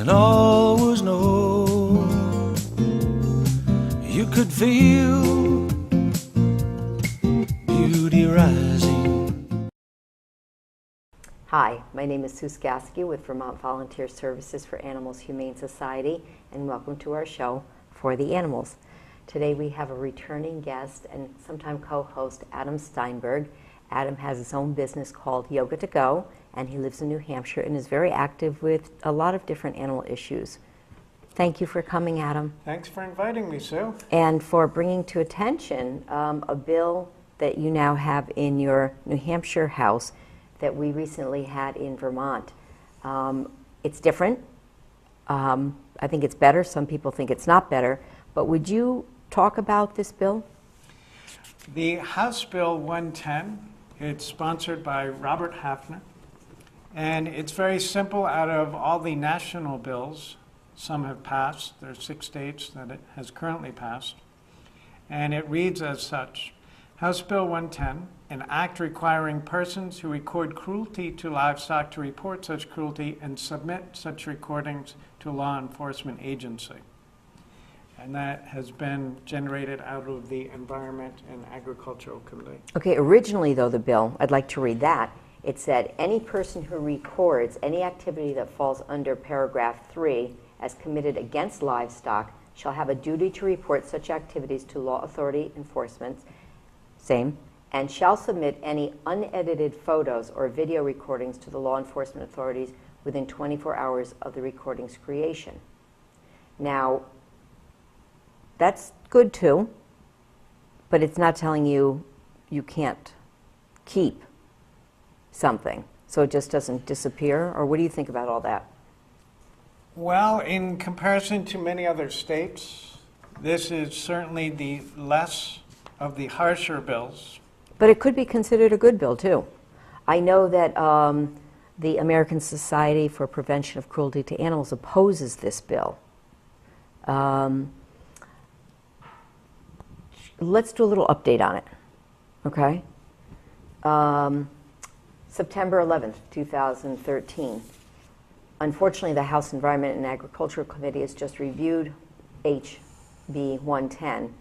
and all was known. You could feel beauty rising. Hi, my name is Skaskiw with Vermont Volunteer Services for Animals Humane Society, and welcome to our show, For the Animals. Today we have a returning guest and sometime co-host, Adam Steinberg. Adam has his own business called Yoga to Go, and he lives in New Hampshire and is very active with a lot of different animal issues. Thank you for coming, Adam. Thanks for inviting me, Sue. And for bringing to attention a bill that you now have in your New Hampshire house that we recently had in Vermont. It's different. I think it's better. Some people think it's not better. But would you talk about this bill? The House Bill 110, it's sponsored by Robert Hafner, and it's very simple. Out of all the national bills, some have passed. There are 6 states that it has currently passed, and it reads as such. House Bill 110, an act requiring persons who record cruelty to livestock to report such cruelty and submit such recordings to a law enforcement agency. And that has been generated out of the Environment and Agricultural Committee. Okay, originally though, the bill, I'd like to read that. It said, any person who records any activity that falls under paragraph 3 as committed against livestock shall have a duty to report such activities to law authority enforcement, same, and shall submit any unedited photos or video recordings to the law enforcement authorities within 24 hours of the recording's creation. Now, that's good too, but it's not telling you you can't keep something, so it just doesn't disappear? Or what do you think about all that? Well, in comparison to many other states, this is certainly the less of the harsher bills. But it could be considered a good bill too. I know that the American Society for Prevention of Cruelty to Animals opposes this bill. Let's do a little update on it, okay? September 11th, 2013. Unfortunately, the House Environment and Agricultural Committee has just reviewed HB 110,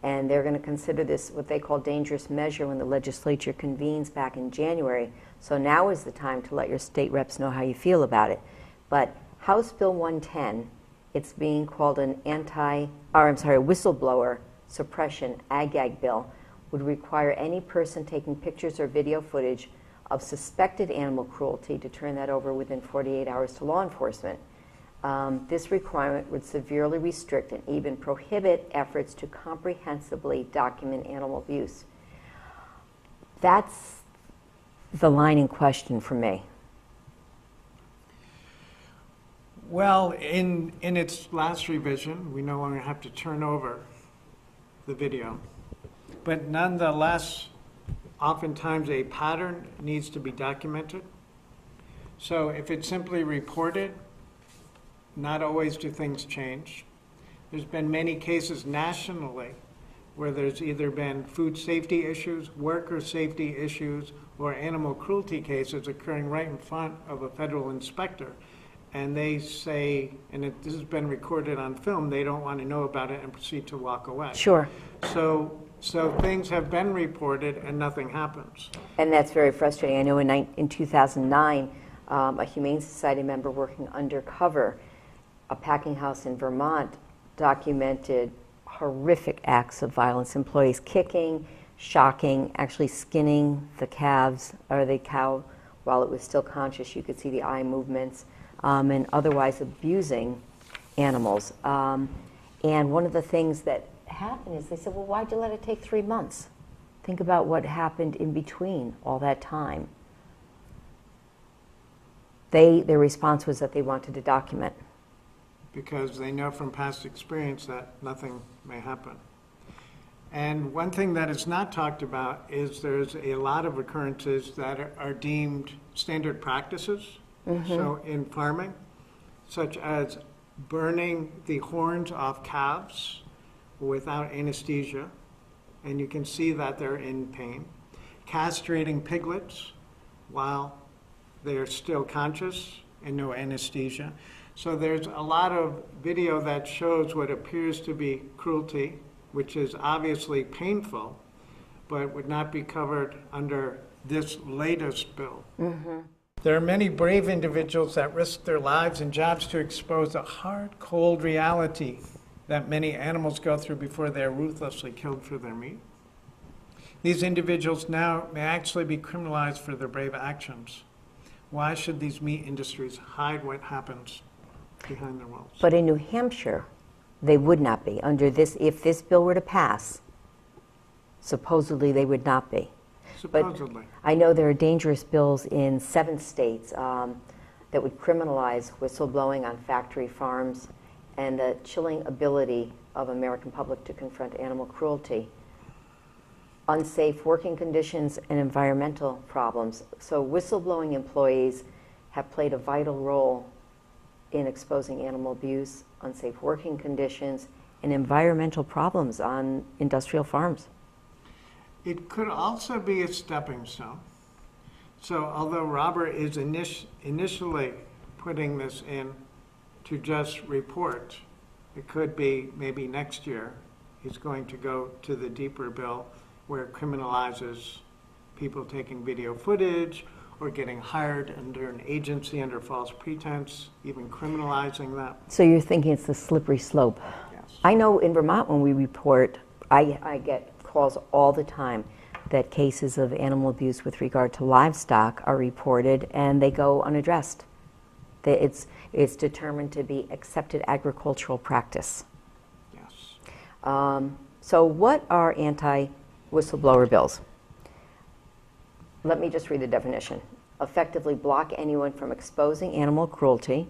and they're going to consider this what they call dangerous measure when the legislature convenes back in January. So now is the time to let your state reps know how you feel about it. But House Bill 110, it's being called an whistleblower suppression ag bill, would require any person taking pictures or video footage of suspected animal cruelty to turn that over within 48 hours to law enforcement. This requirement would severely restrict and even prohibit efforts to comprehensively document animal abuse. That's the line in question for me. Well, in its last revision, we no longer have to turn over the video, but nonetheless, oftentimes a pattern needs to be documented. So if it's simply reported, not always do things change. There's been many cases nationally where there's either been food safety issues, worker safety issues, or animal cruelty cases occurring right in front of a federal inspector. And they say, and this has been recorded on film, they don't want to know about it and proceed to walk away. Sure. So things have been reported and nothing happens. And that's very frustrating. I know in 2009, a Humane Society member working undercover, a packing house in Vermont, documented horrific acts of violence, employees kicking, shocking, actually skinning the calves or the cow while it was still conscious. You could see the eye movements. And otherwise abusing animals. And one of the things that happened is they said, well, why'd you let it take 3 months? Think about what happened in between all that time. Their response was that they wanted to document. Because they know from past experience that nothing may happen. And one thing that is not talked about is there's a lot of occurrences that are deemed standard practices. Mm-hmm. So in farming, such as burning the horns off calves without anesthesia, and you can see that they're in pain. Castrating piglets while they're still conscious and no anesthesia. So there's a lot of video that shows what appears to be cruelty, which is obviously painful, but would not be covered under this latest bill. There are many brave individuals that risk their lives and jobs to expose a hard, cold reality that many animals go through before they are ruthlessly killed for their meat. These individuals now may actually be criminalized for their brave actions. Why should these meat industries hide what happens behind their walls? But in New Hampshire, they would not be. Under this, if this bill were to pass, supposedly they would not be. Supposedly. But I know there are dangerous bills in 7 states that would criminalize whistleblowing on factory farms and the chilling ability of American public to confront animal cruelty, unsafe working conditions, and environmental problems. So whistleblowing employees have played a vital role in exposing animal abuse, unsafe working conditions, and environmental problems on industrial farms. It could also be a stepping stone. So although Robert is initially putting this in to just report, it could be maybe next year he's going to go to the deeper bill where it criminalizes people taking video footage or getting hired under an agency under false pretense, even criminalizing that. So you're thinking it's the slippery slope. Yes. I know in Vermont when we report, I get calls all the time that cases of animal abuse with regard to livestock are reported and they go unaddressed. It's determined to be accepted agricultural practice. Yes. So what are anti-whistleblower bills? Let me just read the definition. Effectively block anyone from exposing animal cruelty,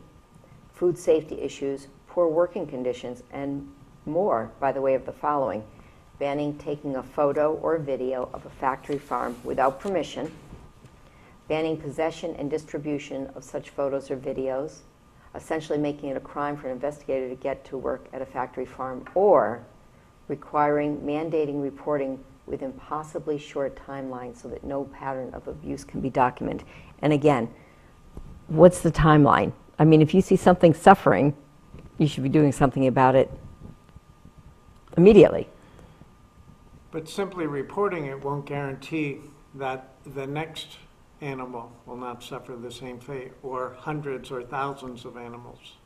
food safety issues, poor working conditions, and more by the way of the following: banning taking a photo or video of a factory farm without permission, banning possession and distribution of such photos or videos, essentially making it a crime for an investigator to get to work at a factory farm, or mandating reporting with impossibly short timelines so that no pattern of abuse can be documented. And again, what's the timeline? I mean, if you see something suffering, you should be doing something about it immediately. But simply reporting it won't guarantee that the next animal will not suffer the same fate, or hundreds or thousands of animals,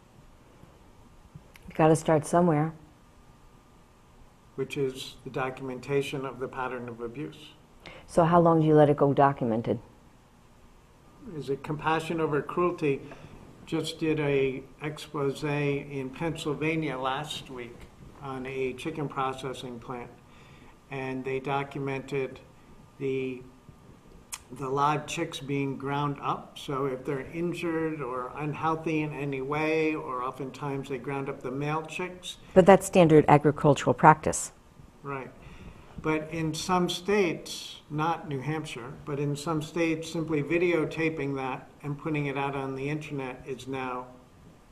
You've got to start somewhere. which is the documentation of the pattern of abuse. So how long do you let it go documented? Is it Compassion Over Cruelty just did a expose in Pennsylvania last week on a chicken processing plant, and they documented the live chicks being ground up. So if they're injured or unhealthy in any way, or oftentimes they ground up the male chicks. But that's standard agricultural practice. Right. But in some states, not New Hampshire, but in some states, simply videotaping that and putting it out on the internet is now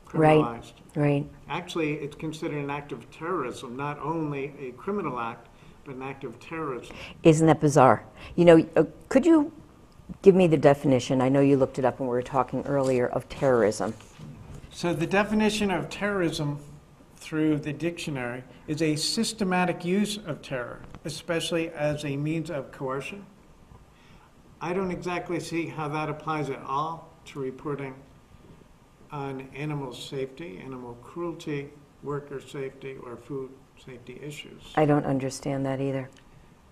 criminalized. Right. Actually, it's considered an act of terrorism, not only a criminal act, but an act of terrorism. Isn't that bizarre? You know, could you give me the definition? I know you looked it up when we were talking earlier of terrorism. So the definition of terrorism through the dictionary is a systematic use of terror, especially as a means of coercion. I don't exactly see how that applies at all to reporting on animal safety, animal cruelty, worker safety, or food safety issues. I don't understand that either.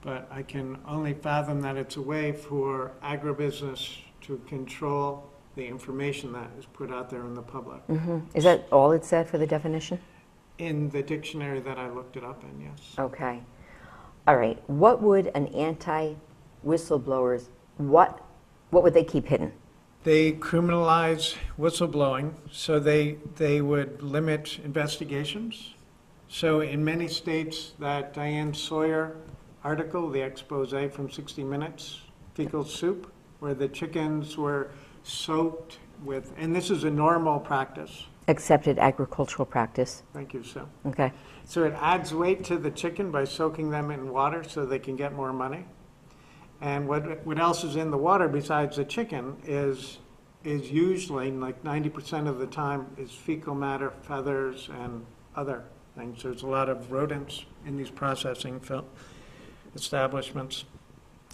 But I can only fathom that it's a way for agribusiness to control the information that is put out there in the public. Is that all it said for the definition? In the dictionary that I looked it up in, yes. Okay. All right. What would an anti-whistleblowers, what would they keep hidden? They criminalize whistleblowing, so they would limit investigations. So in many states, that Diane Sawyer article, the expose from 60 Minutes, fecal soup, where the chickens were soaked with, and this is a normal practice. Accepted agricultural practice. Thank you, Sue. Okay. So it adds weight to the chicken by soaking them in water so they can get more money. And what else is in the water besides the chicken is is usually, like 90% of the time, is fecal matter, feathers, and other things. There's a lot of rodents in these processing establishments.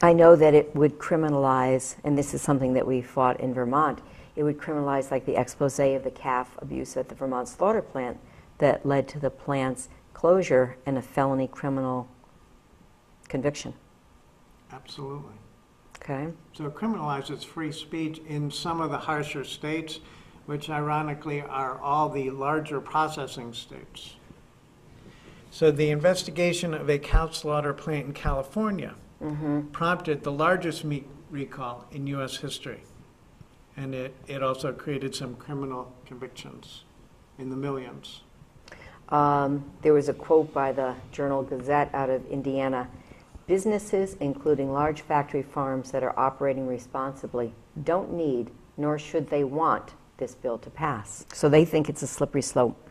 I know that it would criminalize, and this is something that we fought in Vermont, it would criminalize like the expose of the calf abuse at the Vermont slaughter plant that led to the plant's closure and a felony criminal conviction. Absolutely. Okay. So it criminalizes free speech in some of the harsher states, which ironically are all the larger processing states. So the investigation of a cow slaughter plant in California prompted the largest meat recall in U.S. history. And it also created some criminal convictions in the millions. There was a quote by the Journal Gazette out of Indiana. Businesses, including large factory farms that are operating responsibly, don't need, nor should they want, this bill to pass. So they think it's a slippery slope.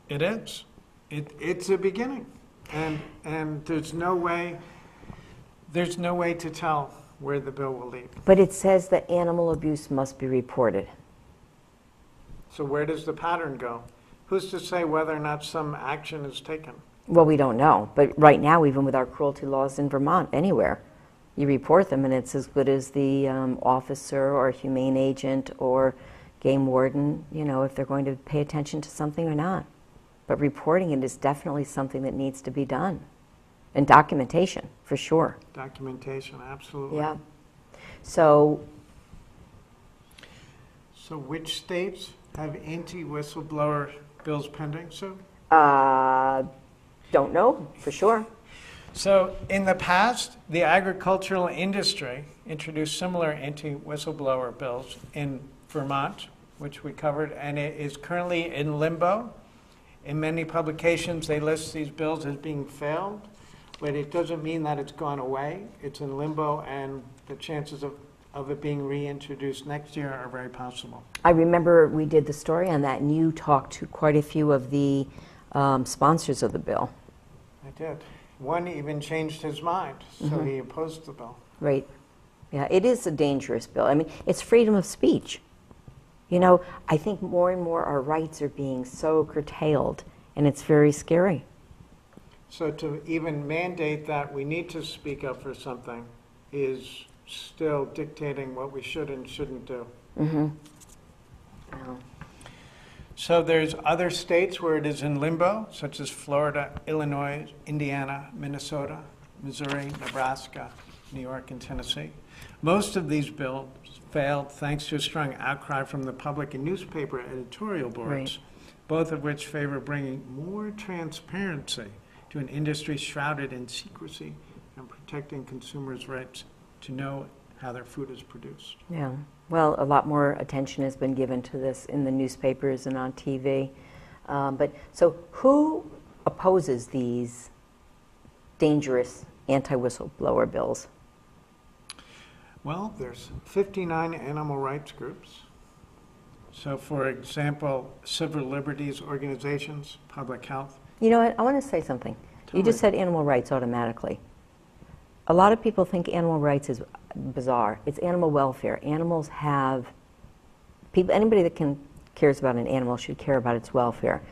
It is. It's a beginning. And there's no way to tell where the bill will lead. But it says that animal abuse must be reported. So where does the pattern go? Who's to say whether or not some action is taken? Well, we don't know. But right now, even with our cruelty laws in Vermont, anywhere, you report them and it's as good as the officer or humane agent or game warden, you know, if they're going to pay attention to something or not. But reporting it is definitely something that needs to be done. And documentation, for sure. Documentation, absolutely. Yeah. So which states have anti-whistleblower bills pending, Sue? don't know, for sure. So in the past, the agricultural industry introduced similar anti-whistleblower bills in Vermont, which we covered, and it is currently in limbo. In many publications, they list these bills as being failed, but it doesn't mean that it's gone away. It's in limbo, and the chances of it being reintroduced next year are very possible. I remember we did the story on that, and you talked to quite a few of the sponsors of the bill. I did. One even changed his mind, so he opposed the bill. Right. Yeah, it is a dangerous bill. I mean, it's freedom of speech. You know, I think more and more our rights are being so curtailed, and it's very scary. So to even mandate that we need to speak up for something is still dictating what we should and shouldn't do. Wow. So there's other states where it is in limbo, such as Florida, Illinois, Indiana, Minnesota, Missouri, Nebraska, New York, and Tennessee. Most of these bills failed thanks to a strong outcry from the public and newspaper editorial boards, Right. both of which favor bringing more transparency to an industry shrouded in secrecy and protecting consumers' rights to know how their food is produced. Yeah. Well, a lot more attention has been given to this in the newspapers and on TV. But so who opposes these dangerous anti-whistleblower bills? Well, there's 59 animal rights groups. So, for example, civil liberties organizations, public health. You know what? I want to say something. Tell You just me. said animal rights automatically. A lot of people think animal rights is bizarre. It's animal welfare. Animals have people. Anybody that cares about an animal should care about its welfare.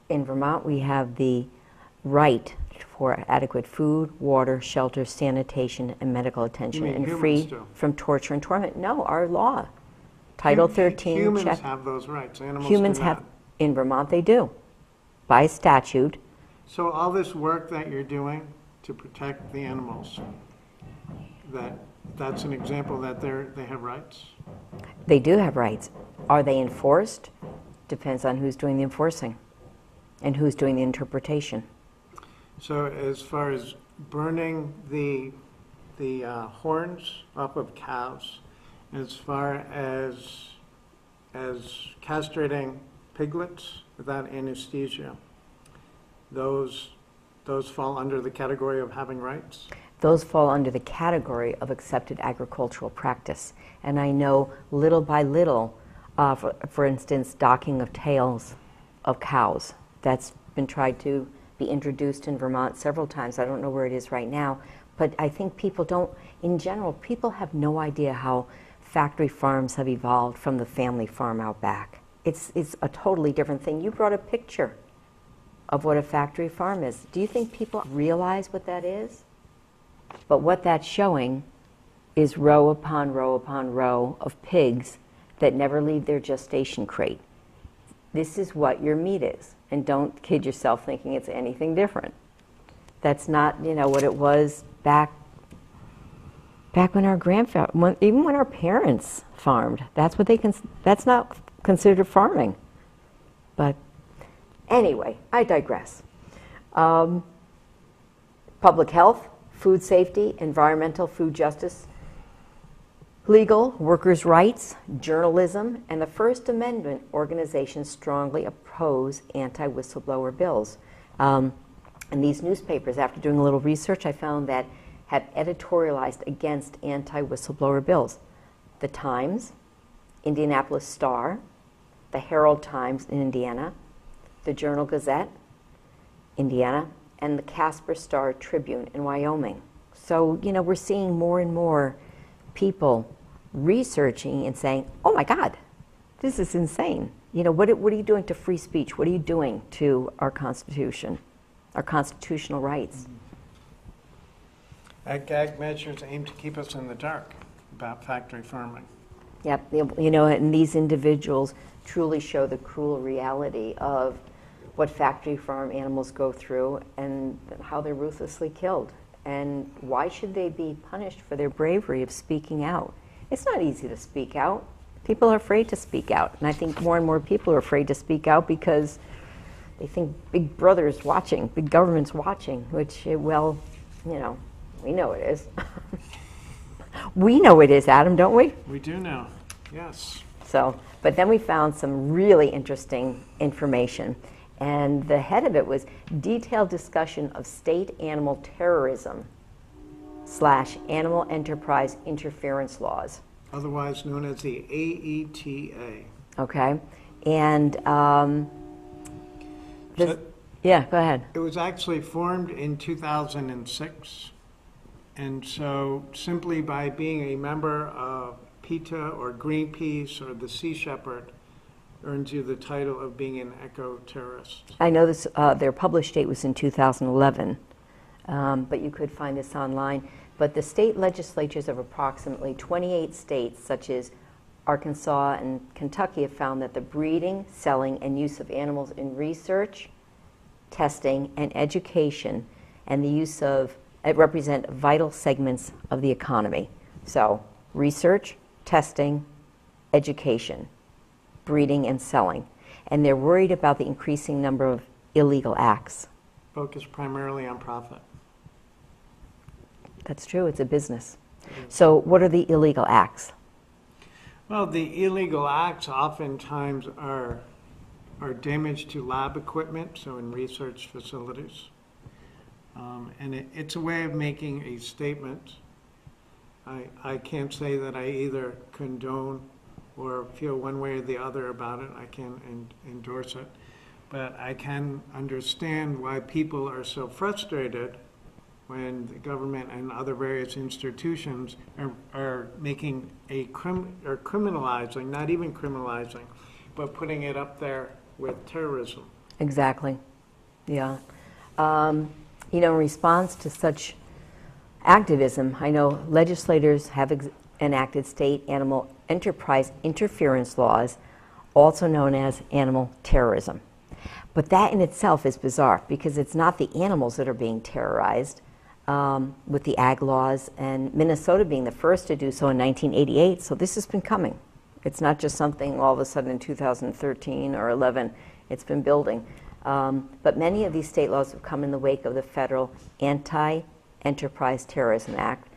In Vermont, we have the right for adequate food, water, shelter, sanitation, and medical attention, mean and humans free do? from torture and torment. No, our law, Title 13. Humans check. have those rights. Animals Humans do have. not. In Vermont, they do, by statute. So all this work that you're doing to protect the animals, that's an example that they have rights? They do have rights. Are they enforced? Depends on who's doing the enforcing and who's doing the interpretation. So as far as burning the horns off of cows, as far as castrating piglets without anesthesia, those fall under the category of having rights? Those fall under the category of accepted agricultural practice. And I know little by little, for instance, docking of tails of cows. That's been tried to be introduced in Vermont several times. I don't know where it is right now. But I think people don't, in general, people have no idea how factory farms have evolved from the family farm out back. It's a totally different thing. You brought a picture of what a factory farm is. Do you think people realize what that is? But what that's showing is row upon row upon row of pigs that never leave their gestation crate. This is what your meat is. And don't kid yourself thinking it's anything different. That's not, what it was back when our even when our parents farmed. That's what that's not considered farming. But anyway, I digress. Public health, food safety, environmental, food justice, legal, workers' rights, journalism, and the First Amendment organizations strongly oppose anti-whistleblower bills. And these newspapers, after doing a little research, I found that have editorialized against anti-whistleblower bills. The Times, Indianapolis Star, the Herald Times in Indiana, the Journal Gazette, Indiana, and the Casper Star Tribune in Wyoming. So, we're seeing more and more people researching and saying, oh my God, this is insane. What are you doing to free speech? What are you doing to our Constitution, our constitutional rights? Gag measures aim to keep us in the dark about factory farming. Yep, and these individuals truly show the cruel reality of what factory farm animals go through and how they're ruthlessly killed. And why should they be punished for their bravery of speaking out? It's not easy to speak out. People are afraid to speak out. And I think more and more people are afraid to speak out because they think Big Brother's watching, big government's watching, which, we know it is. We know it is, Adam, don't we? We do know, yes. So, but then we found some really interesting information. And the head of it was detailed discussion of state animal terrorism / animal enterprise interference laws. Otherwise known as the AETA. Okay. And yeah, go ahead. It was actually formed in 2006. And so simply by being a member of PETA or Greenpeace or the Sea Shepherd earns you the title of being an eco-terrorist. I know this. Their published date was in 2011, but you could find this online. But the state legislatures of approximately 28 states, such as Arkansas and Kentucky, have found that the breeding, selling, and use of animals in research, testing, and education, and the use of it represent vital segments of the economy. So, research, testing, education, breeding and selling. And they're worried about the increasing number of illegal acts. Focused primarily on profit. That's true, it's a business. So what are the illegal acts? Well, the illegal acts oftentimes are damage to lab equipment, so in research facilities. And it's a way of making a statement. I can't say that I either condone or feel one way or the other about it. I can't endorse it. But I can understand why people are so frustrated when the government and other various institutions are making or criminalizing, not even criminalizing, but putting it up there with terrorism. Exactly, yeah. In response to such activism, I know legislators have enacted state animal enterprise interference laws, also known as animal terrorism. But that in itself is bizarre because it's not the animals that are being terrorized with the ag laws, and Minnesota being the first to do so in 1988, so this has been coming. It's not just something all of a sudden in 2013 or 11, it's been building. But many of these state laws have come in the wake of the federal Anti-Enterprise Terrorism Act,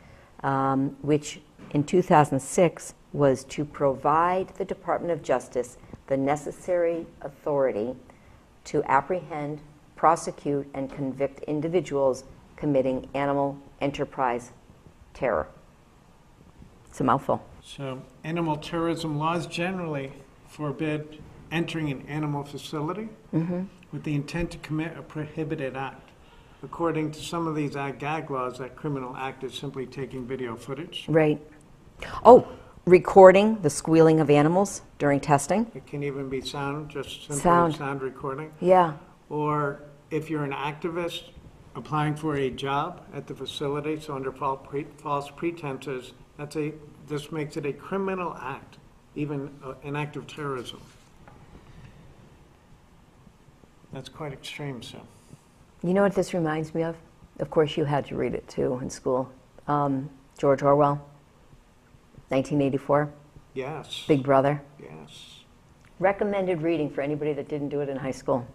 which in 2006 was to provide the Department of Justice the necessary authority to apprehend, prosecute, and convict individuals committing animal enterprise terror. It's a mouthful. So animal terrorism laws generally forbid entering an animal facility with the intent to commit a prohibited act. According to some of these ag-gag laws, that criminal act is simply taking video footage. Right. Oh, recording the squealing of animals during testing. It can even be sound, just simply Sound. sound recording. Yeah. Or if you're an activist applying for a job at the facility, so under false pretenses, this makes it a criminal act, even an act of terrorism. That's quite extreme, so. You know what this reminds me of? Of course, you had to read it too in school. George Orwell, 1984, Yes. Big Brother. Yes. Recommended reading for anybody that didn't do it in high school.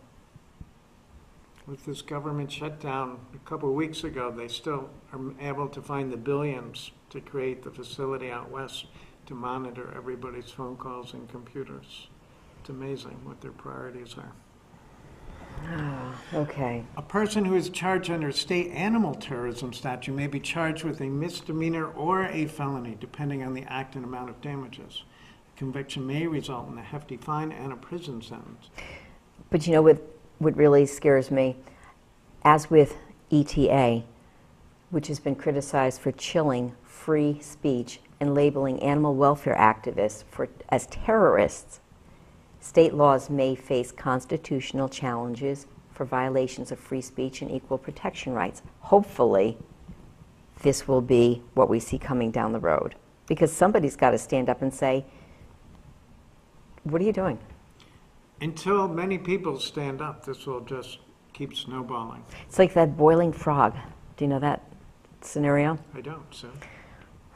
With this government shutdown a couple of weeks ago, they still are able to find the billions to create the facility out west to monitor everybody's phone calls and computers. It's amazing what their priorities are. Okay. A person who is charged under state animal terrorism statute may be charged with a misdemeanor or a felony, depending on the act and amount of damages. Conviction may result in a hefty fine and a prison sentence. But you know what really scares me? As with ETA, which has been criticized for chilling free speech and labeling animal welfare activists as terrorists, state laws may face constitutional challenges for violations of free speech and equal protection rights. Hopefully, this will be what we see coming down the road. Because somebody's got to stand up and say, what are you doing? Until many people stand up, this will just keep snowballing. It's like that boiling frog. Do you know that scenario? I don't, so.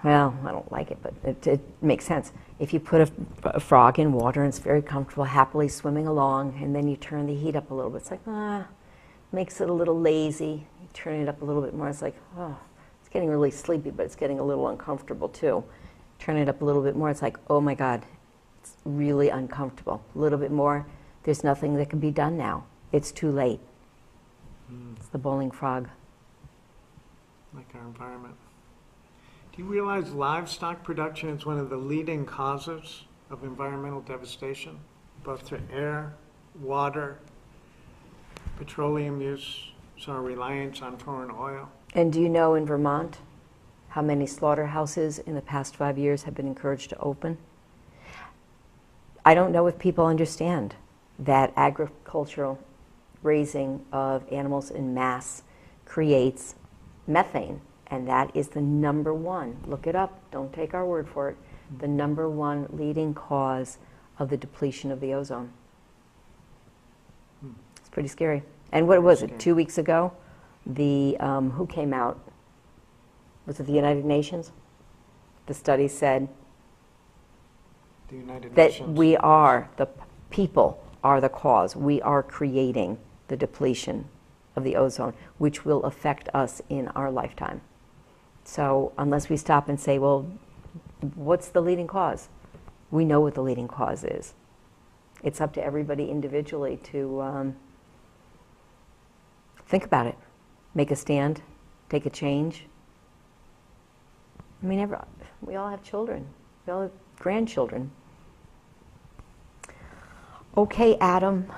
Well, I don't like it, but it makes sense. If you put a frog in water and it's very comfortable, happily swimming along, and then you turn the heat up a little bit, it's like, makes it a little lazy. You turn it up a little bit more, it's like, it's getting really sleepy, but it's getting a little uncomfortable too. Turn it up a little bit more, it's like, oh my God, it's really uncomfortable. A little bit more, there's nothing that can be done now. It's too late. It's the boiling frog. Like our environment. Do you realize livestock production is one of the leading causes of environmental devastation, both to air, water, petroleum use, so our reliance on foreign oil? And do you know in Vermont how many slaughterhouses in the past 5 years have been encouraged to open? I don't know if people understand that agricultural raising of animals in mass creates methane. And that is the number one, look it up, don't take our word for it, the number one leading cause of the depletion of the ozone. It's pretty scary. And what was it, 2 weeks ago? Who came out? Was it the United Nations? The study said The United that Nations. we are, the people are the cause. We are creating the depletion of the ozone, which will affect us in our lifetime. So unless we stop and say, well, what's the leading cause? We know what the leading cause is. It's up to everybody individually to think about it, make a stand, take a change. I mean, we all have children. We all have grandchildren. Okay, Adam.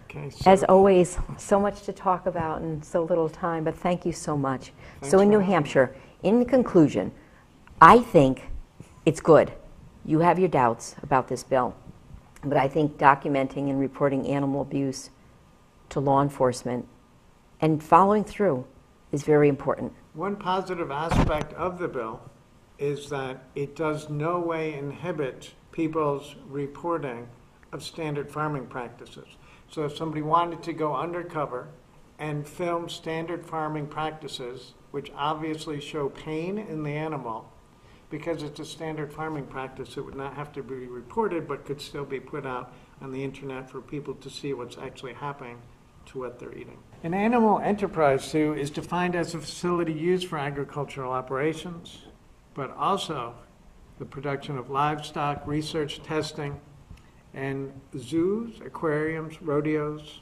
Okay, so As always, so much to talk about and so little time, but thank you so much. Thanks So in for New having me. Hampshire, in conclusion, I think it's good. You have your doubts about this bill, but I think documenting and reporting animal abuse to law enforcement and following through is very important. one positive aspect of the bill is that it does no way inhibit people's reporting of standard farming practices. So if somebody wanted to go undercover and film standard farming practices, which obviously show pain in the animal, because it's a standard farming practice, it would not have to be reported, but could still be put out on the internet for people to see what's actually happening to what they're eating. An animal enterprise, Sue, is defined as a facility used for agricultural operations, but also the production of livestock, research, testing, and zoos, aquariums, rodeos,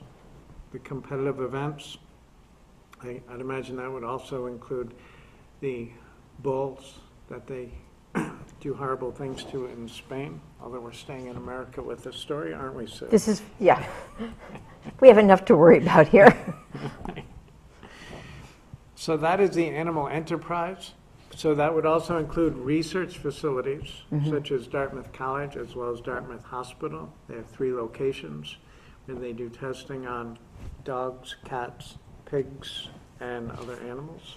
the competitive events. I'd imagine that would also include the bulls that they do horrible things to in Spain, although we're staying in America with this story, aren't we, Sue? This is, yeah, we have enough to worry about here. So that is the animal enterprise. So that would also include research facilities, such as Dartmouth College, as well as Dartmouth Hospital. They have 3 locations where they do testing on dogs, cats, pigs, and other animals.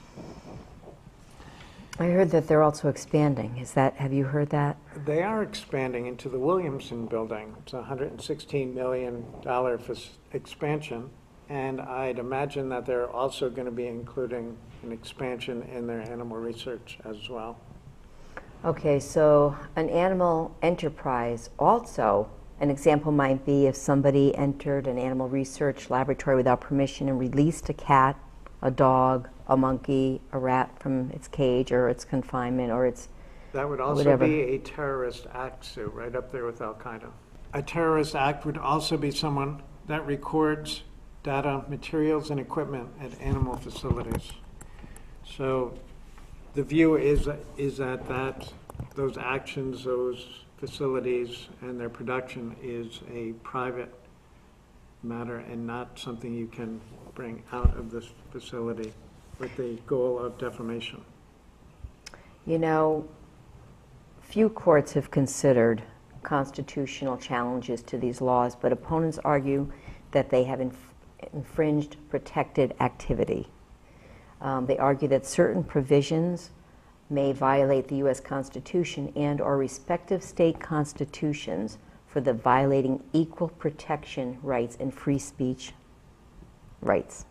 I heard that they're also expanding. Have you heard that? They are expanding into the Williamson building. It's a $116 million expansion, and I'd imagine that they're also going to be including an expansion in their animal research as well. Okay, so an animal enterprise also, an example might be if somebody entered an animal research laboratory without permission and released a cat, a dog, a monkey, a rat from its cage or its confinement or its That would also whatever. be a terrorist act, Sue, right up there with Al-Qaeda. A terrorist act would also be someone that records data, materials, and equipment at animal facilities. So the view is that those actions, those facilities, and their production is a private matter and not something you can bring out of this facility with the goal of defamation. You know, few courts have considered constitutional challenges to these laws, but opponents argue that they have infringed protected activity. They argue that certain provisions may violate the U.S. Constitution and/or respective state constitutions for the violating equal protection rights and free speech rights.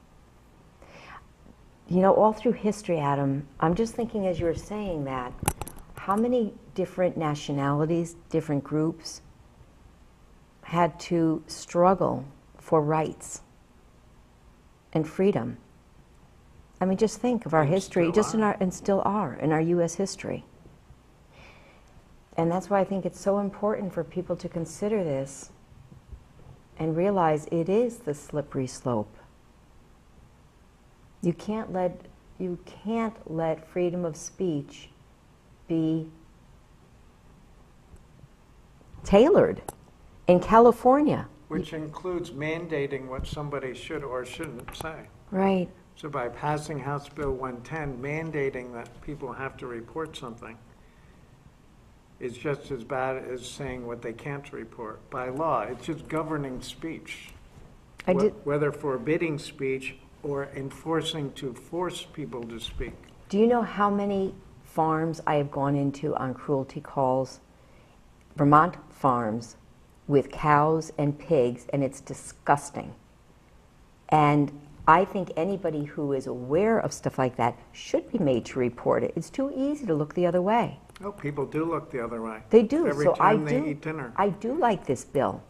You know, all through history, Adam, I'm just thinking as you were saying that, how many different nationalities, different groups had to struggle for rights and freedom? I mean, just think of our history, and still are in our U.S. history. And that's why I think it's so important for people to consider this and realize it is the slippery slope. You can't let freedom of speech be tailored. In California. Which includes mandating what somebody should or shouldn't say. Right. So by passing House Bill 110, mandating that people have to report something is just as bad as saying what they can't report. By law, it's just governing speech. Whether forbidding speech or enforcing to force people to speak. Do you know how many farms I have gone into on cruelty calls? Vermont farms with cows and pigs, and it's disgusting. And I think anybody who is aware of stuff like that should be made to report it. It's too easy to look the other way. Oh, people do look the other way. They do. Every so time they eat dinner. I do like this bill.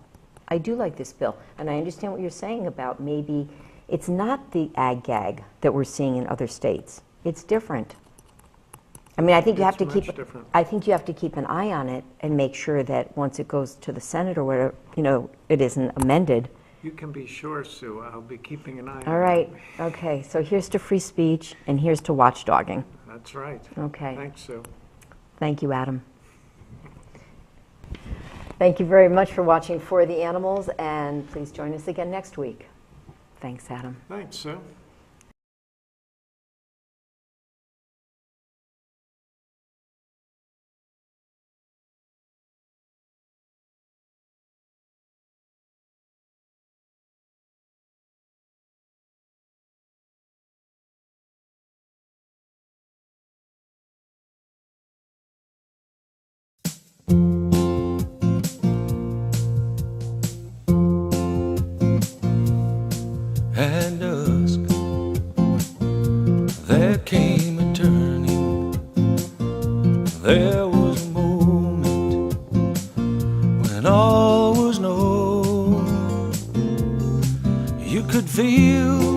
I do like this bill. And I understand what you're saying about maybe it's not the ag-gag that we're seeing in other states. It's different. I mean, I think you have to keep an eye on it and make sure that once it goes to the Senate or whatever, it isn't amended. You can be sure, Sue, I'll be keeping an eye on it. All right. Okay. So here's to free speech and here's to watchdogging. That's right. Okay. Thanks, Sue. Thank you, Adam. Thank you very much for watching For the Animals, and please join us again next week. Thanks, Adam. Thanks, Sue. At dusk, there came a turning. There was a moment when all was known. You could feel